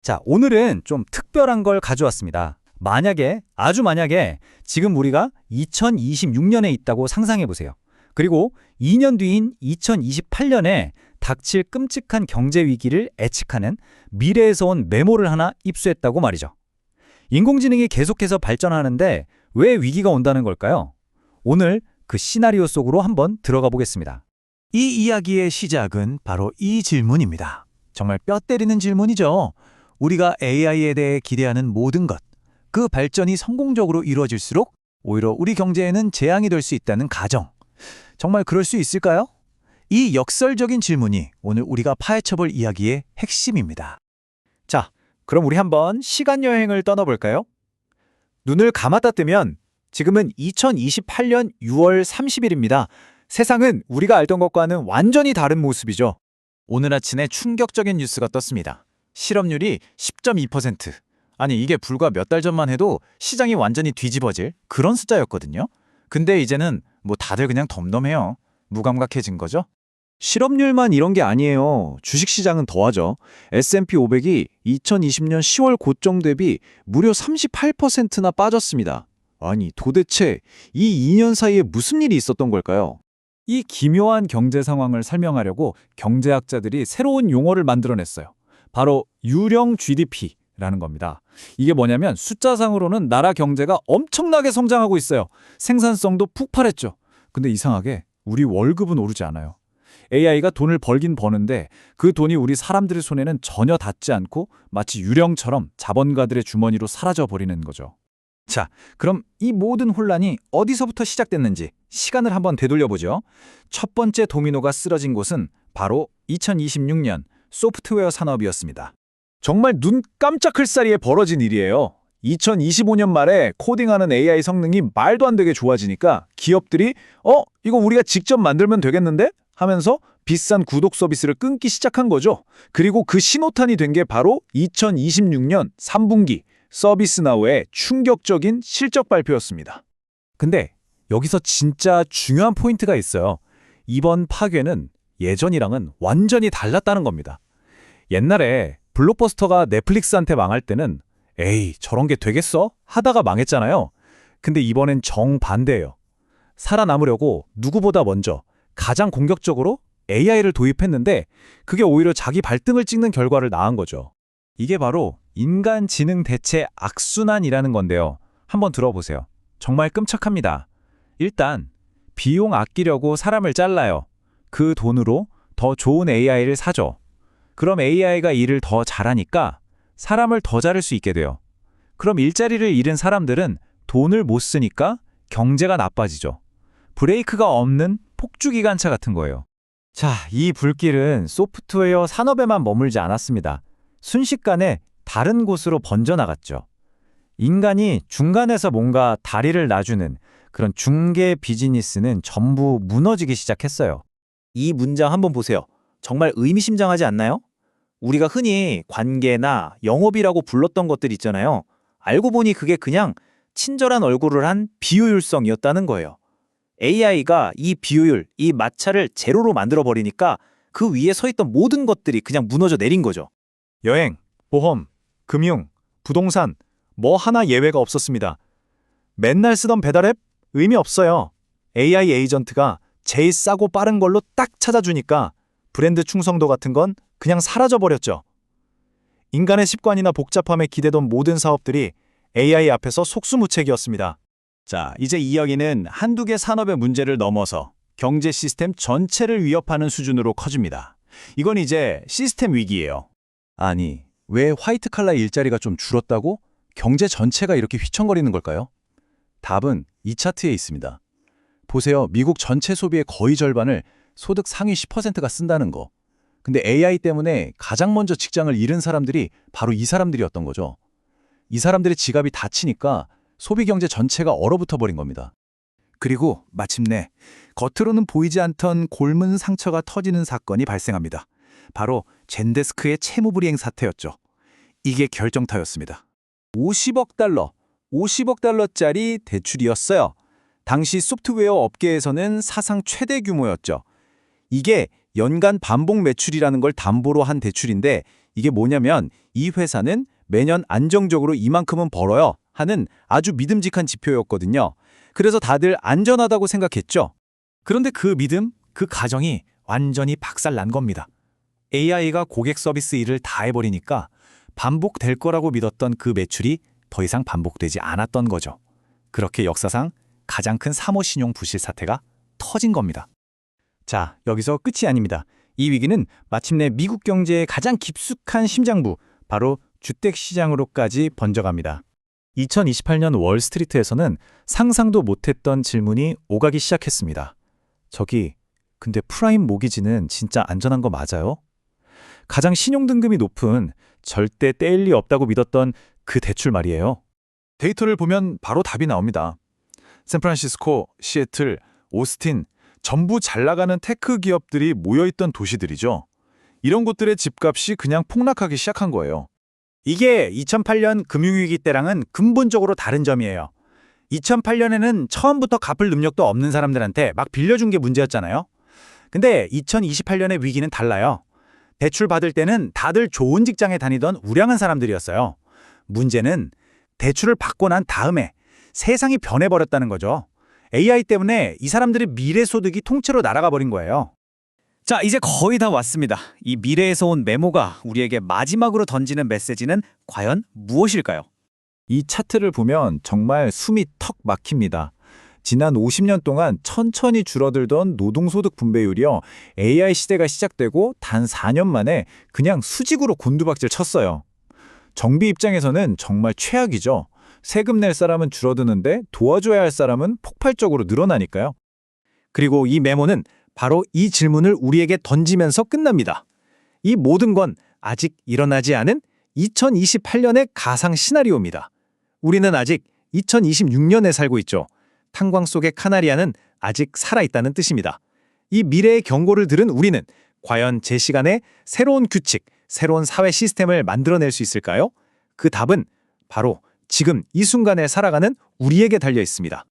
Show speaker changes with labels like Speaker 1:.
Speaker 1: 자, 오늘은 좀 특별한 걸 가져왔습니다. 아주 만약에 지금 우리가 2026년에 있다고 상상해 보세요. 그리고 2년 뒤인 2028년에 닥칠 끔찍한 경제 위기를 예측하는 미래에서 온 메모를 하나 입수했다고 말이죠. 인공지능이 계속해서 발전하는데 왜 위기가 온다는 걸까요? 오늘 그 시나리오 속으로 한번 들어가 보겠습니다.
Speaker 2: 이 이야기의 시작은 바로 이 질문입니다. 정말 뼈 때리는 질문이죠. 우리가 AI에 대해 기대하는 모든 것, 그 발전이 성공적으로 이루어질수록 오히려 우리 경제에는 재앙이 될 수 있다는 가정. 정말 그럴 수 있을까요? 이 역설적인 질문이 오늘 우리가 파헤쳐볼 이야기의 핵심입니다.
Speaker 1: 자, 그럼 우리 한번 시간 여행을 떠나볼까요? 눈을 감았다 뜨면 지금은 2028년 6월 30일입니다. 세상은 우리가 알던 것과는 완전히 다른 모습이죠.
Speaker 2: 오늘 아침에 충격적인 뉴스가 떴습니다. 실업률이 10.2%. 아니, 이게 불과 몇 달 전만 해도 시장이 완전히 뒤집어질 그런 숫자였거든요. 근데 이제는 다들 그냥 덤덤해요. 무감각해진 거죠.
Speaker 3: 실업률만 이런 게 아니에요. 주식시장은 더하죠. S&P 500이 2020년 10월 고점 대비 무려 38%나 빠졌습니다. 아니, 도대체 이 2년 사이에 무슨 일이 있었던 걸까요?
Speaker 1: 이 기묘한 경제 상황을 설명하려고 경제학자들이 새로운 용어를 만들어냈어요. 바로 유령 GDP라는 겁니다. 이게 뭐냐면 숫자상으로는 나라 경제가 엄청나게 성장하고 있어요. 생산성도 폭발했죠. 근데 이상하게 우리 월급은 오르지 않아요. AI가 돈을 벌긴 버는데 그 돈이 우리 사람들의 손에는 전혀 닿지 않고 마치 유령처럼 자본가들의 주머니로 사라져버리는 거죠.
Speaker 2: 자, 그럼 이 모든 혼란이 어디서부터 시작됐는지 시간을 한번 되돌려보죠. 첫 번째 도미노가 쓰러진 곳은 바로 2026년 소프트웨어 산업이었습니다.
Speaker 3: 정말 눈 깜짝할 사이에 벌어진 일이에요. 2025년 말에 코딩하는 AI 성능이 말도 안 되게 좋아지니까 기업들이 이거 우리가 직접 만들면 되겠는데? 하면서 비싼 구독 서비스를 끊기 시작한 거죠. 그리고 그 신호탄이 된 게 바로 2026년 3분기 서비스나우의 충격적인 실적 발표였습니다.
Speaker 1: 근데 여기서 진짜 중요한 포인트가 있어요. 이번 파괴는 예전이랑은 완전히 달랐다는 겁니다. 옛날에 블록버스터가 넷플릭스한테 망할 때는 에이, 저런 게 되겠어? 하다가 망했잖아요. 근데 이번엔 정반대예요. 살아남으려고 누구보다 먼저 가장 공격적으로 AI를 도입했는데 그게 오히려 자기 발등을 찍는 결과를 낳은 거죠. 이게 바로 인간지능 대체 악순환이라는 건데요. 한번 들어보세요. 정말 끔찍합니다. 일단 비용 아끼려고 사람을 잘라요. 그 돈으로 더 좋은 AI를 사죠. 그럼 AI가 일을 더 잘하니까 사람을 더 자를 수 있게 돼요. 그럼 일자리를 잃은 사람들은 돈을 못 쓰니까 경제가 나빠지죠. 브레이크가 없는 폭주기관차 같은 거예요. 자, 이 불길은 소프트웨어 산업에만 머물지 않았습니다. 순식간에 다른 곳으로 번져나갔죠. 인간이 중간에서 뭔가 다리를 놔주는 그런 중개 비즈니스는 전부 무너지기 시작했어요.
Speaker 2: 이 문장 한번 보세요. 정말 의미심장하지 않나요? 우리가 흔히 관계나 영업이라고 불렀던 것들 있잖아요. 알고 보니 그게 그냥 친절한 얼굴을 한 비효율성이었다는 거예요. AI가 이 비효율, 이 마찰을 제로로 만들어버리니까 그 위에 서 있던 모든 것들이 그냥 무너져 내린 거죠.
Speaker 3: 여행, 보험, 금융, 부동산 뭐 하나 예외가 없었습니다. 맨날 쓰던 배달앱 의미 없어요. AI 에이전트가 제일 싸고 빠른 걸로 딱 찾아주니까 브랜드 충성도 같은 건 그냥 사라져버렸죠. 인간의 습관이나 복잡함에 기대던 모든 사업들이 AI 앞에서 속수무책이었습니다. 자, 이제 이 이야기는 한두 개 산업의 문제를 넘어서 경제 시스템 전체를 위협하는 수준으로 커집니다. 이건 이제 시스템 위기예요. 아니, 왜 화이트 칼라 일자리가 좀 줄었다고 경제 전체가 이렇게 휘청거리는 걸까요? 답은 이 차트에 있습니다. 보세요. 미국 전체 소비의 거의 절반을 소득 상위 10%가 쓴다는 거. 근데 AI 때문에 가장 먼저 직장을 잃은 사람들이 바로 이 사람들이었던 거죠. 이 사람들의 지갑이 닫히니까 소비 경제 전체가 얼어붙어 버린 겁니다.
Speaker 2: 그리고 마침내 겉으로는 보이지 않던 골문 상처가 터지는 사건이 발생합니다. 바로 젠데스크의 채무불이행 사태였죠. 이게 결정타였습니다. 50억 달러짜리 대출이었어요. 당시 소프트웨어 업계에서는 사상 최대 규모였죠. 이게 연간 반복 매출이라는 걸 담보로 한 대출인데 이게 뭐냐면 이 회사는 매년 안정적으로 이만큼은 벌어요 하는 아주 믿음직한 지표였거든요. 그래서 다들 안전하다고 생각했죠. 그런데 그 믿음, 그 가정이 완전히 박살난 겁니다. AI가 고객 서비스 일을 다 해버리니까 반복될 거라고 믿었던 그 매출이 더 이상 반복되지 않았던 거죠. 그렇게 역사상 가장 큰 사모신용 부실 사태가 터진 겁니다. 자, 여기서 끝이 아닙니다. 이 위기는 마침내 미국 경제의 가장 깊숙한 심장부, 바로 주택시장으로까지 번져갑니다. 2028년 월스트리트에서는 상상도 못했던 질문이 오가기 시작했습니다. 저기, 근데 프라임 모기지는 진짜 안전한 거 맞아요? 가장 신용등급이 높은 절대 떼일 리 없다고 믿었던 그 대출 말이에요. 데이터를 보면 바로 답이 나옵니다. 샌프란시스코, 시애틀, 오스틴, 전부 잘 나가는 테크 기업들이 모여있던 도시들이죠. 이런 곳들의 집값이 그냥 폭락하기 시작한 거예요.
Speaker 4: 이게 2008년 금융위기 때랑은 근본적으로 다른 점이에요. 2008년에는 처음부터 갚을 능력도 없는 사람들한테 막 빌려준 게 문제였잖아요. 근데 2028년의 위기는 달라요. 대출 받을 때는 다들 좋은 직장에 다니던 우량한 사람들이었어요. 문제는 대출을 받고 난 다음에 세상이 변해버렸다는 거죠. AI 때문에 이 사람들의 미래 소득이 통째로 날아가 버린 거예요.
Speaker 2: 자, 이제 거의 다 왔습니다. 이 미래에서 온 메모가 우리에게 마지막으로 던지는 메시지는 과연 무엇일까요?
Speaker 1: 이 차트를 보면 정말 숨이 턱 막힙니다. 지난 50년 동안 천천히 줄어들던 노동소득 분배율이요. AI 시대가 시작되고 단 4년 만에 그냥 수직으로 곤두박질 쳤어요. 정비 입장에서는 정말 최악이죠. 세금 낼 사람은 줄어드는데 도와줘야 할 사람은 폭발적으로 늘어나니까요.
Speaker 4: 그리고 이 메모는 바로 이 질문을 우리에게 던지면서 끝납니다. 이 모든 건 아직 일어나지 않은 2028년의 가상 시나리오입니다. 우리는 아직 2026년에 살고 있죠. 탄광 속의 카나리아는 아직 살아있다는 뜻입니다. 이 미래의 경고를 들은 우리는 과연 제 시간에 새로운 규칙, 새로운 사회 시스템을 만들어낼 수 있을까요? 그 답은 바로 지금 이 순간에 살아가는 우리에게 달려 있습니다.